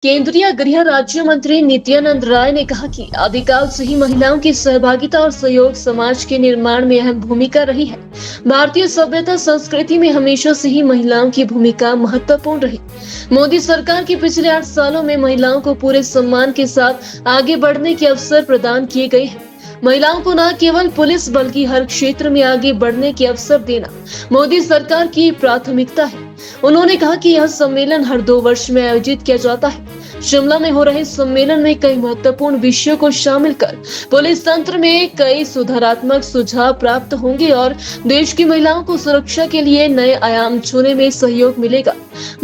केंद्रीय गृह राज्य मंत्री नित्यानंद राय ने कहा कि आदिकाल से ही महिलाओं की सहभागिता और सहयोग समाज के निर्माण में अहम भूमिका रही है। भारतीय सभ्यता संस्कृति में हमेशा से ही महिलाओं की भूमिका महत्वपूर्ण रही। मोदी सरकार के पिछले 8 सालों में महिलाओं को पूरे सम्मान के साथ आगे बढ़ने के अवसर प्रदान किए गए हैं। महिलाओं को न केवल पुलिस बल्कि हर क्षेत्र में आगे बढ़ने के अवसर देना मोदी सरकार की प्राथमिकता है। उन्होंने कहा कि यह सम्मेलन हर 2 वर्ष में आयोजित किया जाता है। शिमला में हो रहे सम्मेलन में कई महत्वपूर्ण विषयों को शामिल कर पुलिस तंत्र में कई सुधारात्मक सुझाव प्राप्त होंगे और देश की महिलाओं को सुरक्षा के लिए नए आयाम छूने में सहयोग मिलेगा।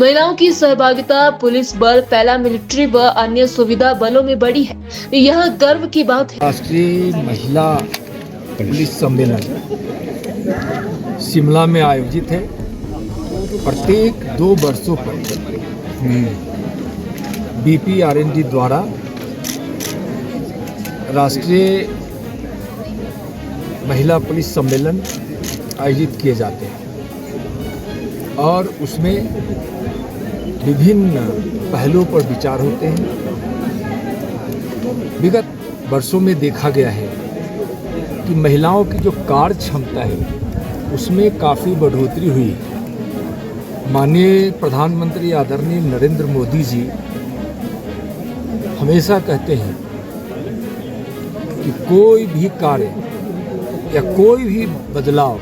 महिलाओं की सहभागिता पुलिस बल, पैरामिलिट्री व अन्य सुविधा बलों में बढ़ी है, यह गर्व की बात है। राष्ट्रीय महिला पुलिस सम्मेलन शिमला में आयोजित है। प्रत्येक 2 वर्षों पर BPRND द्वारा राष्ट्रीय महिला पुलिस सम्मेलन आयोजित किए जाते हैं और उसमें विभिन्न पहलुओं पर विचार होते हैं। विगत वर्षों में देखा गया है कि महिलाओं की जो कार्य क्षमता है उसमें काफ़ी बढ़ोतरी हुई। माननीय प्रधानमंत्री आदरणीय नरेंद्र मोदी जी हमेशा कहते हैं कि कोई भी कार्य या कोई भी बदलाव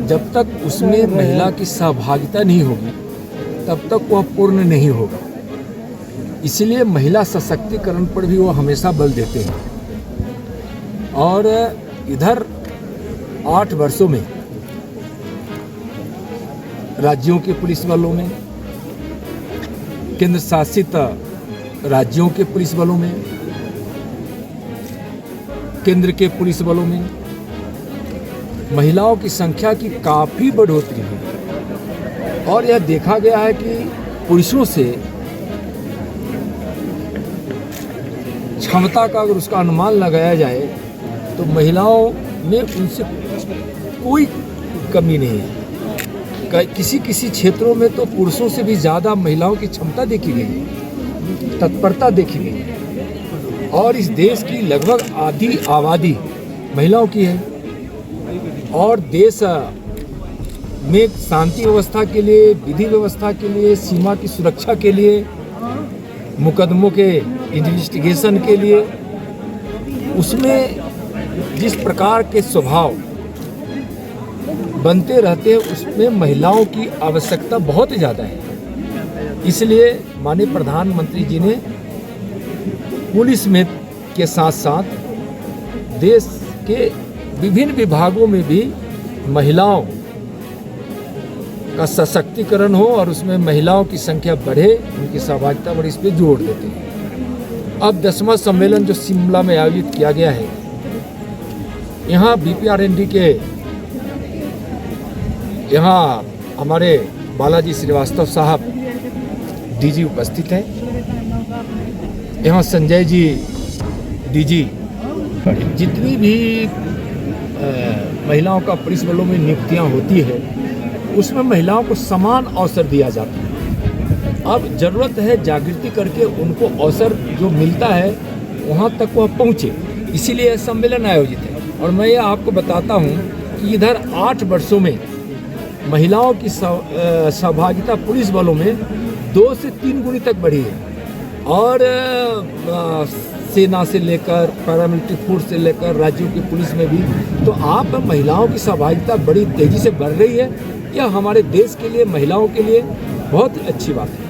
जब तक उसमें महिला की सहभागिता नहीं होगी तब तक वह पूर्ण नहीं होगा। इसलिए महिला सशक्तिकरण पर भी वो हमेशा बल देते हैं। और इधर 8 वर्षों में राज्यों के पुलिस बलों में, केंद्र शासित राज्यों के पुलिस बलों में, केंद्र के पुलिस बलों में महिलाओं की संख्या की काफ़ी बढ़ोतरी हुई। और यह देखा गया है कि पुरुषों से क्षमता का अगर उसका अनुमान लगाया जाए तो महिलाओं में उनसे कोई कमी नहीं है। किसी क्षेत्रों में तो पुरुषों से भी ज़्यादा महिलाओं की क्षमता देखी गई, तत्परता देखी गई। और इस देश की लगभग आधी आबादी महिलाओं की है। और देश में शांति व्यवस्था के लिए, विधि व्यवस्था के लिए, सीमा की सुरक्षा के लिए, मुकदमों के इन्वेस्टिगेशन के लिए, उसमें जिस प्रकार के स्वभाव बनते रहते हैं उसमें महिलाओं की आवश्यकता बहुत ज़्यादा है। इसलिए माननीय प्रधानमंत्री जी ने पुलिस में के साथ साथ देश के विभिन्न विभागों में भी महिलाओं का सशक्तिकरण हो और उसमें महिलाओं की संख्या बढ़े, उनकी सहभागिता बढ़े, इस पर जोर देते हैं। अब 10वां सम्मेलन जो शिमला में आयोजित किया गया है, यहाँ BPRND के यहाँ हमारे बालाजी श्रीवास्तव साहब DG उपस्थित हैं। यहाँ संजय जी DG, जितनी भी महिलाओं का पुलिस बलों में नियुक्तियाँ होती है उसमें महिलाओं को समान अवसर दिया जाता है। अब ज़रूरत है जागृति करके उनको अवसर जो मिलता है वहाँ तक वह पहुँचे, इसीलिए यह सम्मेलन आयोजित है। और मैं ये आपको बताता हूँ कि इधर 8 वर्षों में महिलाओं की सहभागिता पुलिस बलों में 2 से 3 गुनी तक बढ़ी है। और सेना से लेकर पैरामिलिट्री फोर्स से लेकर राज्यों की पुलिस में भी तो आप महिलाओं की सहभागिता बड़ी तेज़ी से बढ़ रही है। यह हमारे देश के लिए, महिलाओं के लिए बहुत अच्छी बात है।